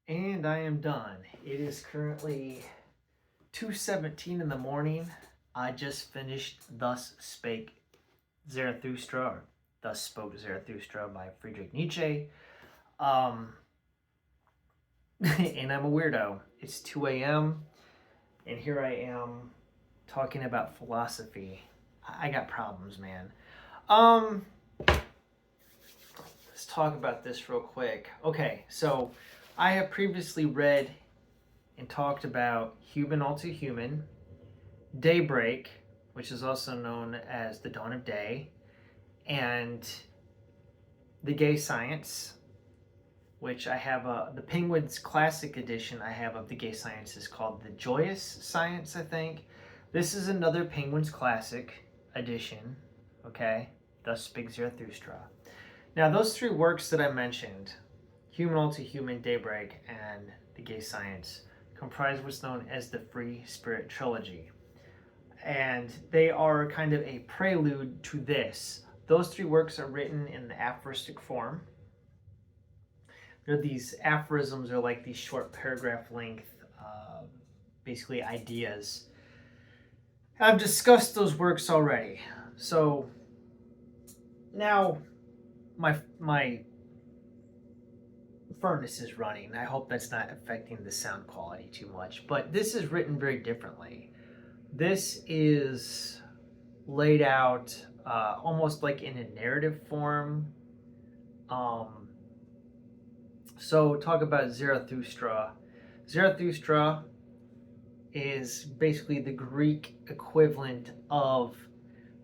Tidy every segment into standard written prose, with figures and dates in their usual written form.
And I am done. It is currently 2:17 in the morning. I just finished Thus Spake Zarathustra, or Thus Spoke Zarathustra by Friedrich Nietzsche. Um, and I'm a weirdo. It's 2 a.m. and here I am talking about philosophy. I got problems, man. Um, let's talk about this real quick. Okay, so I have previously read and talked about Human All Too Human, Daybreak, which is also known as The Dawn of Day, and The Gay Science, which I have the Penguin's Classic Edition I have of The Gay Science is called The Joyous Science, I think. This is another Penguin's Classic edition, okay? Thus Spake Zarathustra. Now, those three works that I mentioned, Human All Too Human, Daybreak, and The Gay Science, comprise what's known as the Free Spirit Trilogy. And they are kind of a prelude to this. Those three works are written in the aphoristic form. They're these aphorisms, are like these short paragraph length, basically ideas. I've discussed those works already. So now my furnace is running. I hope that's not affecting the sound quality too much. But this is written very differently. This is laid out almost like in a narrative form. So talk about Zarathustra. Zarathustra is basically the Greek equivalent of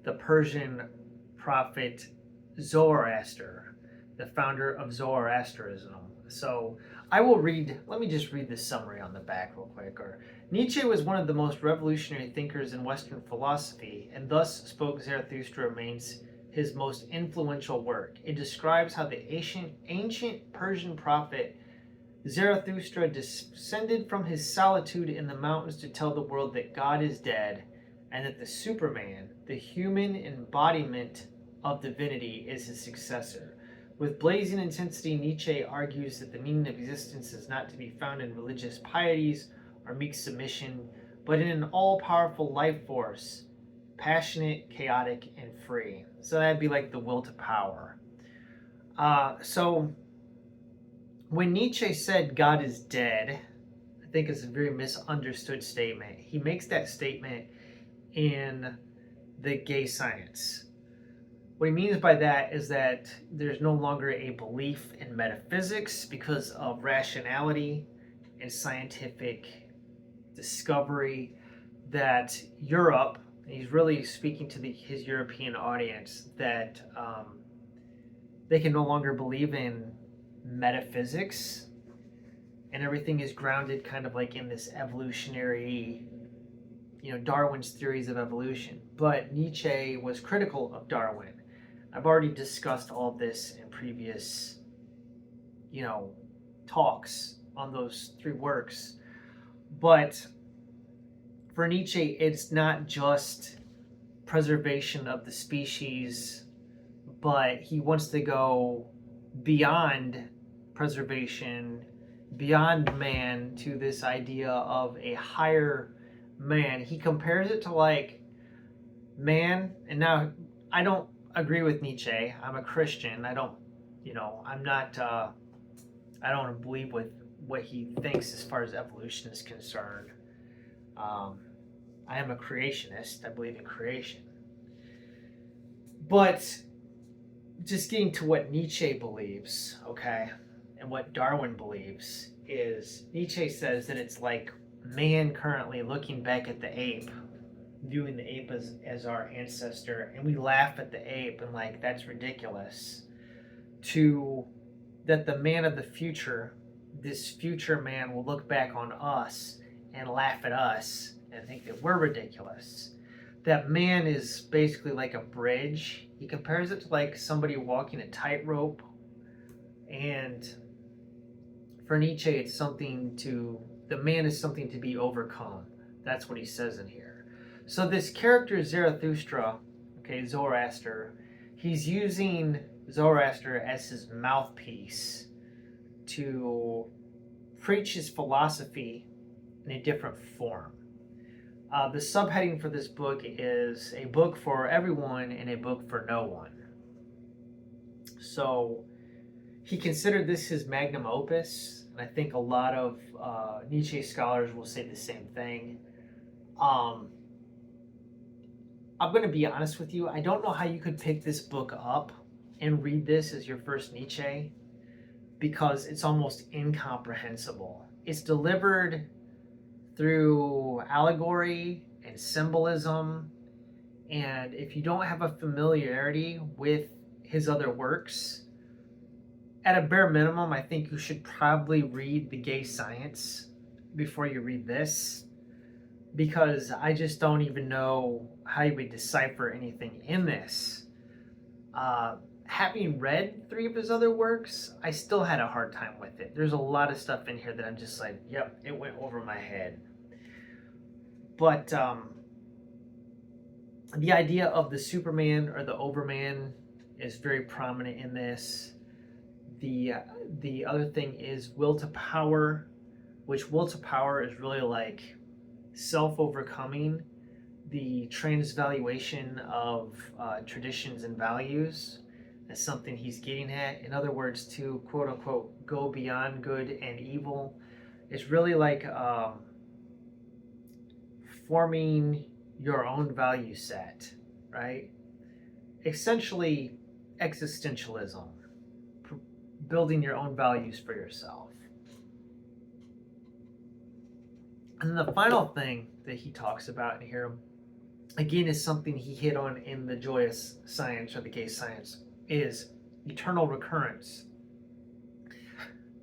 the Persian prophet Zoroaster, the founder of Zoroastrianism. So let me just read the summary on the back real quick. Nietzsche was one of the most revolutionary thinkers in Western philosophy, and Thus Spoke Zarathustra remains his most influential work. It describes how the ancient Persian prophet Zarathustra descended from his solitude in the mountains to tell the world that God is dead and that the Superman, the human embodiment of divinity, is his successor. With blazing intensity, Nietzsche argues that the meaning of existence is not to be found in religious pieties or meek submission, but in an all-powerful life force, passionate, chaotic, and free. So that'd be like the will to power. So when Nietzsche said God is dead, I think it's a very misunderstood statement. He makes that statement in The Gay Science. What he means by that is that there's no longer a belief in metaphysics because of rationality and scientific discovery, that Europe, he's really speaking to his European audience, that they can no longer believe in metaphysics, and everything is grounded kind of like in this evolutionary, Darwin's theories of evolution. But Nietzsche was critical of Darwin. I've already discussed all of this in previous, talks on those three works. But for Nietzsche, it's not just preservation of the species, but he wants to go beyond preservation, beyond man, to this idea of a higher man. He compares it to like man, and now I don't agree with Nietzsche. I'm a Christian. I don't, I'm not, I don't believe with what he thinks as far as evolution is concerned. I am a creationist. I believe in creation. But just getting to what Nietzsche believes, okay, and what Darwin believes, is Nietzsche says that it's like man currently looking back at the ape, viewing the ape as our ancestor, and we laugh at the ape and like, that's ridiculous, to that the man of the future, this future man, will look back on us and laugh at us and think that we're ridiculous. That man is basically like a bridge. He compares it to like somebody walking a tightrope. And for Nietzsche, it's the man is something to be overcome. That's what he says in here. So this character Zarathustra, okay, Zoroaster, he's using Zoroaster as his mouthpiece preach his philosophy in a different form. The subheading for this book is A Book for Everyone and a Book for No One. So he considered this his magnum opus, and I think a lot of Nietzsche scholars will say the same thing. I'm going to be honest with you. I don't know how you could pick this book up and read this as your first Nietzsche, because it's almost incomprehensible. It's delivered through allegory and symbolism, and if you don't have a familiarity with his other works, at a bare minimum, I think you should probably read The Gay Science before you read this, because I just don't even know how you would decipher anything in this. Having read 3 of his other works, I still had a hard time with it. There's a lot of stuff in here that I'm just like, yep, it went over my head. But the idea of the Superman or the Overman is very prominent in this. The other thing is will to power, which will to power is really like self-overcoming the transvaluation of traditions and values. That's something he's getting at. In other words, to quote unquote go beyond good and evil. It's really like forming your own value set, right? Essentially existentialism, building your own values for yourself. And the final thing that he talks about in here, again, is something he hit on in The Joyous Science or The Gay Science, is eternal recurrence.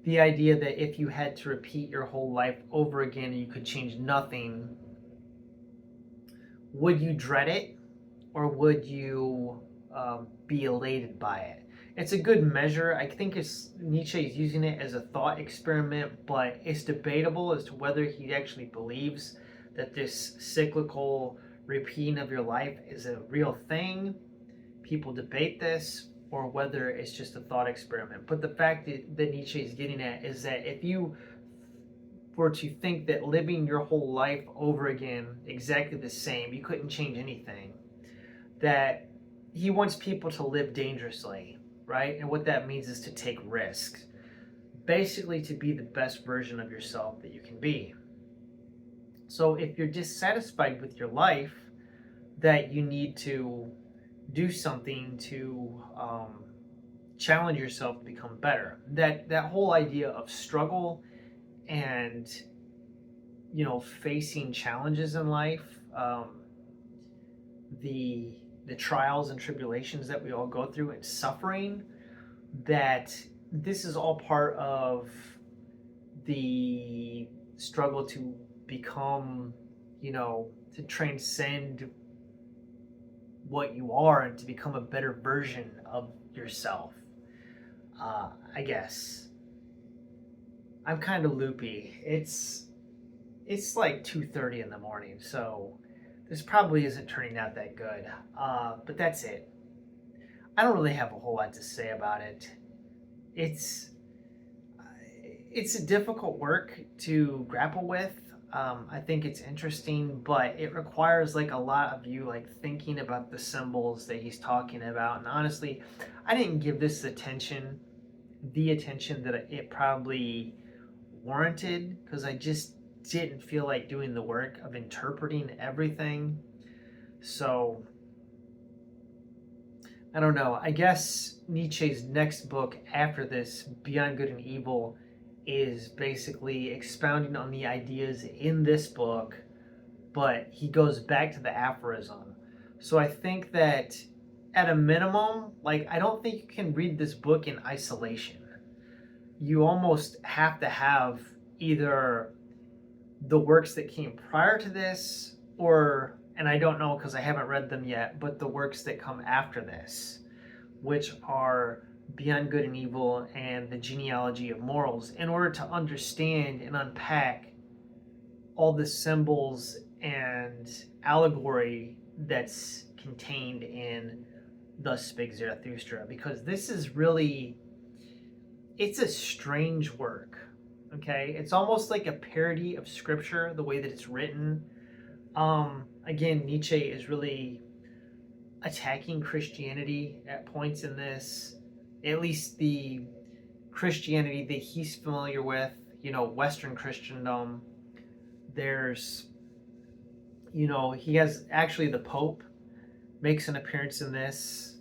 The idea that if you had to repeat your whole life over again and you could change nothing, would you dread it or would you be elated by it? It's a good measure. I think Nietzsche is using it as a thought experiment, but it's debatable as to whether he actually believes that this cyclical repeating of your life is a real thing. People debate this, or whether it's just a thought experiment. But the fact that Nietzsche is getting at is that if you were to think that living your whole life over again exactly the same, you couldn't change anything, that he wants people to live dangerously, right? And what that means is to take risks, basically to be the best version of yourself that you can be. So if you're dissatisfied with your life, that you need to do something to challenge yourself to become better. That whole idea of struggle and facing challenges in life, the trials and tribulations that we all go through and suffering, that this is all part of the struggle to become, to transcend what you are and to become a better version of yourself. I guess I'm kind of loopy. It's like 2:30 in the morning, so this probably isn't turning out that good. But that's it. I don't really have a whole lot to say about it. It's a difficult work to grapple with. I think it's interesting, but it requires like a lot of you thinking about the symbols that he's talking about. And honestly, I didn't give this the attention that it probably warranted, because I just didn't feel like doing the work of interpreting everything. So I don't know. I guess Nietzsche's next book after this, Beyond Good and Evil, is basically expounding on the ideas in this book, but he goes back to the aphorism. So I think that at a minimum, I don't think you can read this book in isolation. You almost have to have either the works that came prior to this, or, and I don't know because I haven't read them yet, but the works that come after this, which are Beyond Good and Evil and The Genealogy of Morals, in order to understand and unpack all the symbols and allegory that's contained in Thus Spake Zarathustra. Because this is really, it's a strange work, Okay, it's almost like a parody of scripture, the way that it's written. Again, Nietzsche is really attacking Christianity at points in this, at least the Christianity that he's familiar with, Western Christendom. There's, he has actually the Pope makes an appearance in this.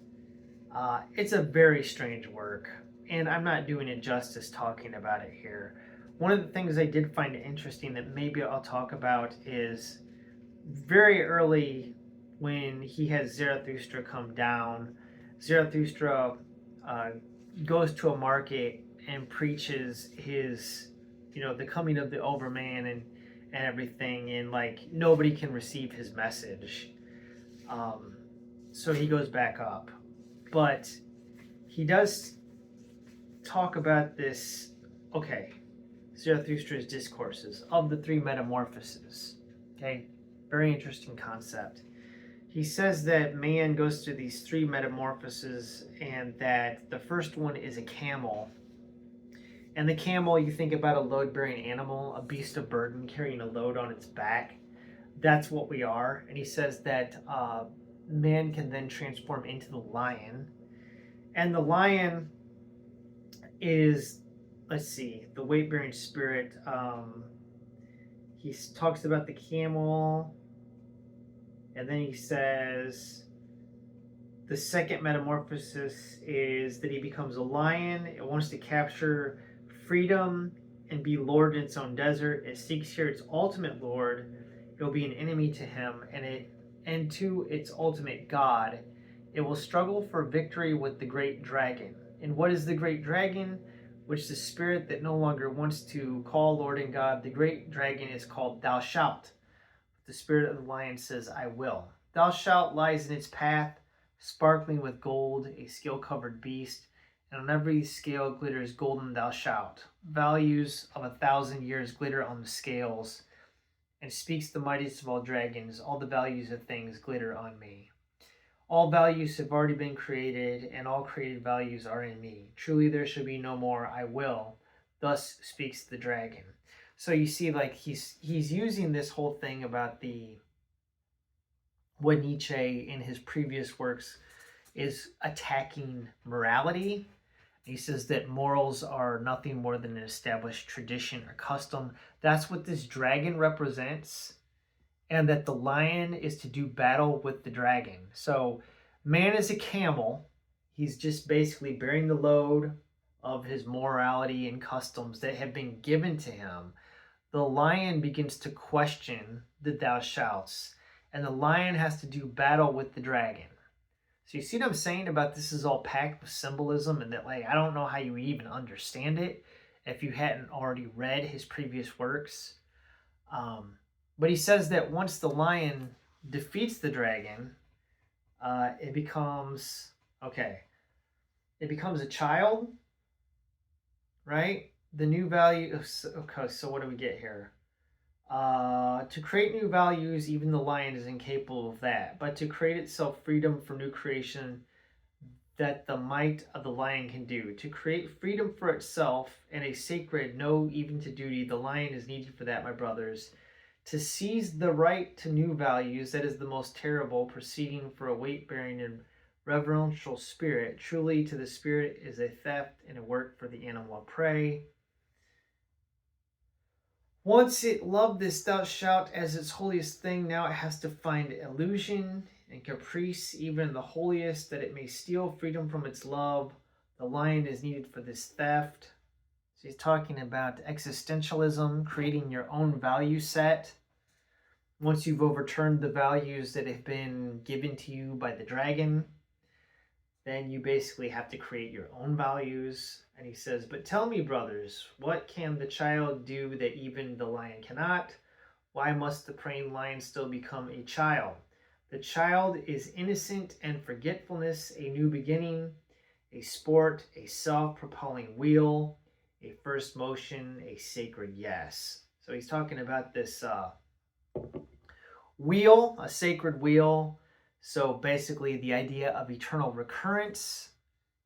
It's a very strange work, and I'm not doing it justice talking about it here. One of the things I did find interesting that maybe I'll talk about is very early when he has Zarathustra come down. Zarathustra uh, goes to a market and preaches his, the coming of the overman and everything, and like nobody can receive his message. Um, so he goes back up, but he does talk about this. Okay, Zarathustra's discourses of the three metamorphoses. Okay, very interesting concept. He says that man goes through these three metamorphoses, and that the first one is a camel. And the camel, you think about a load-bearing animal, a beast of burden carrying a load on its back. That's what we are. And he says that man can then transform into the lion. And the lion is, let's see, the weight-bearing spirit. He talks about the camel, and then he says the second metamorphosis is that he becomes a lion. It wants to capture freedom and be lord in its own desert. It seeks here its ultimate lord. It will be an enemy to him, and to its ultimate god. It will struggle for victory with the great dragon. And what is the great dragon? Which is the spirit that no longer wants to call Lord and God. The great dragon is called Thou Shalt. The spirit of the lion says, I will. Thou Shalt lies in its path, sparkling with gold, a scale-covered beast, and on every scale glitters golden Thou Shalt. Values of 1,000 years glitter on the scales, and speaks the mightiest of all dragons. All the values of things glitter on me. All values have already been created, and all created values are in me. Truly there shall be no more, I will. Thus speaks the dragon. So you see, like, he's using this whole thing about what Nietzsche in his previous works is attacking morality. He says that morals are nothing more than an established tradition or custom. That's what this dragon represents. And that the lion is to do battle with the dragon. So man is a camel. He's just basically bearing the load of his morality and customs that have been given to him. The lion begins to question the thou shalts, and the lion has to do battle with the dragon. So you see what I'm saying about this is all packed with symbolism, and that, like, I don't know how you even understand it if you hadn't already read his previous works. But he says that once the lion defeats the dragon, it becomes a child, right? The new value. Okay, so what do we get here? To create new values, even the lion is incapable of that. But to create itself freedom for new creation, that the might of the lion can do. To create freedom for itself and a sacred no even to duty, the lion is needed for that, my brothers. To seize the right to new values, that is the most terrible proceeding for a weight-bearing and reverential spirit. Truly, to the spirit is a theft and a work for the animal of prey. Once it loved this thou shalt as its holiest thing, now it has to find illusion and caprice, even the holiest, that it may steal freedom from its love. The lion is needed for this theft. So he's talking about existentialism, creating your own value set. Once you've overturned the values that have been given to you by the dragon, then you basically have to create your own values. And he says, but tell me, brothers, what can the child do that even the lion cannot? Why must the praying lion still become a child? The child is innocent and forgetfulness, a new beginning, a sport, a self-propelling wheel, a first motion, a sacred yes. So he's talking about this wheel, a sacred wheel. So basically the idea of eternal recurrence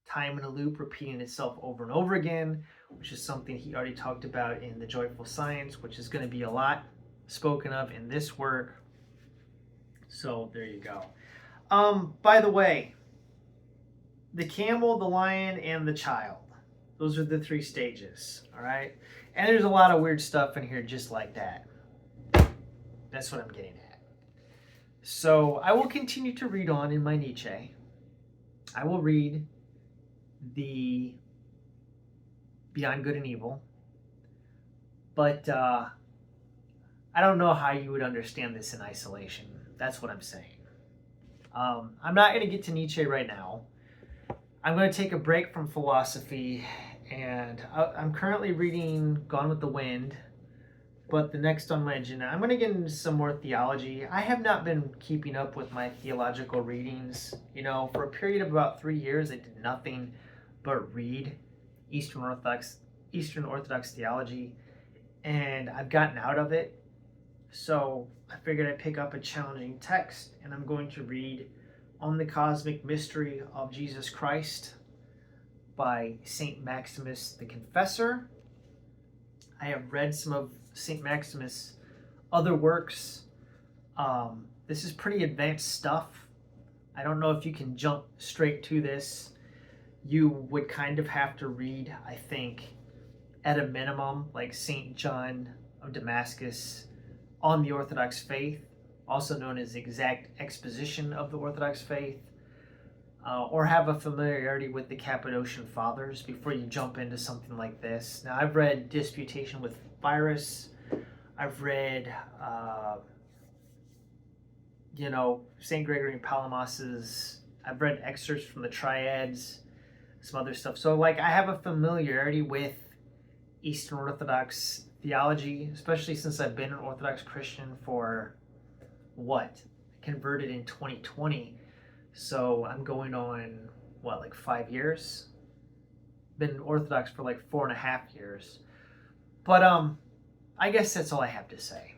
time in a loop, repeating itself over and over again, which is something he already talked about in The Joyful Science, which is going to be a lot spoken of in this work. So there you go. By the way, the camel, the lion, and the child. Those are the 3 stages, all right? And there's a lot of weird stuff in here just like that. That's what I'm getting at. So I will continue to read on in my Nietzsche. I will read the Beyond Good and Evil. But I don't know how you would understand this in isolation. That's what I'm saying. I'm not going to get to Nietzsche right now. I'm going to take a break from philosophy, and I'm currently reading Gone with the Wind, but the next on my agenda, I'm going to get into some more theology. I have not been keeping up with my theological readings. For a period of about 3 years, I did nothing but read Eastern Orthodox theology, and I've gotten out of it. So I figured I'd pick up a challenging text, and I'm going to read On the Cosmic Mystery of Jesus Christ by St. Maximus the Confessor. I have read some of St. Maximus' other works. This is pretty advanced stuff. I don't know if you can jump straight to this. You would kind of have to read, I think, at a minimum, like St. John of Damascus on the Orthodox Faith, also known as Exact Exposition of the Orthodox Faith, or have a familiarity with the Cappadocian Fathers before you jump into something like this. Now, I've read Disputation with Virus. I've read, St. Gregory Palamas's. I've read excerpts from the Triads, some other stuff. So, I have a familiarity with Eastern Orthodox theology, especially since I've been an Orthodox Christian for converted in 2020. So I'm going on 5 years. Been Orthodox for 4.5 years. But I guess that's all I have to say.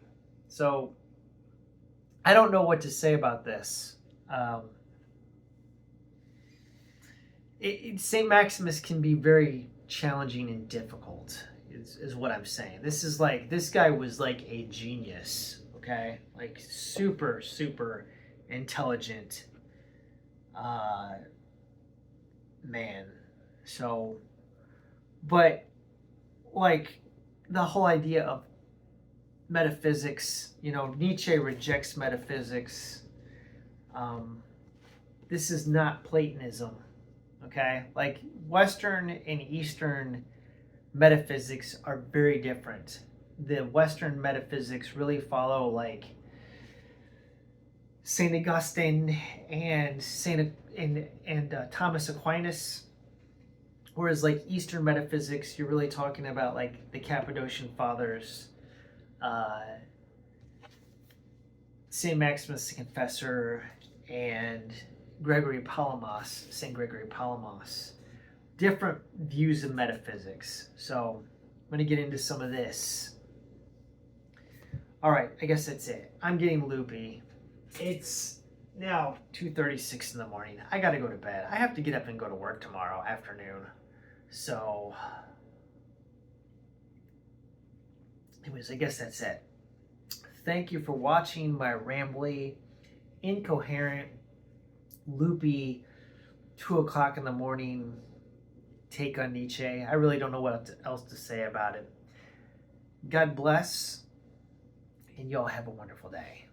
So I don't know what to say about this. St. Maximus can be very challenging and difficult, is what I'm saying. This guy was a genius, okay? Super, super intelligent man. So, but the whole idea of metaphysics, Nietzsche rejects metaphysics. This is not Platonism, okay? Western and Eastern metaphysics are very different. The Western metaphysics really follow Saint Augustine and Thomas Aquinas, whereas Eastern metaphysics, you're really talking about the Cappadocian Fathers, Saint Maximus the Confessor, and Saint Gregory Palamas. Different views of metaphysics. So I'm going to get into some of this. All right, I guess that's it. I'm getting loopy. It's now 2:36 in the morning. I got to go to bed. I have to get up and go to work tomorrow afternoon. So anyways, I guess that's it. Thank you for watching my rambly, incoherent, loopy 2 o'clock in the morning take on Nietzsche. I really don't know what else to say about it. God bless, and y'all have a wonderful day.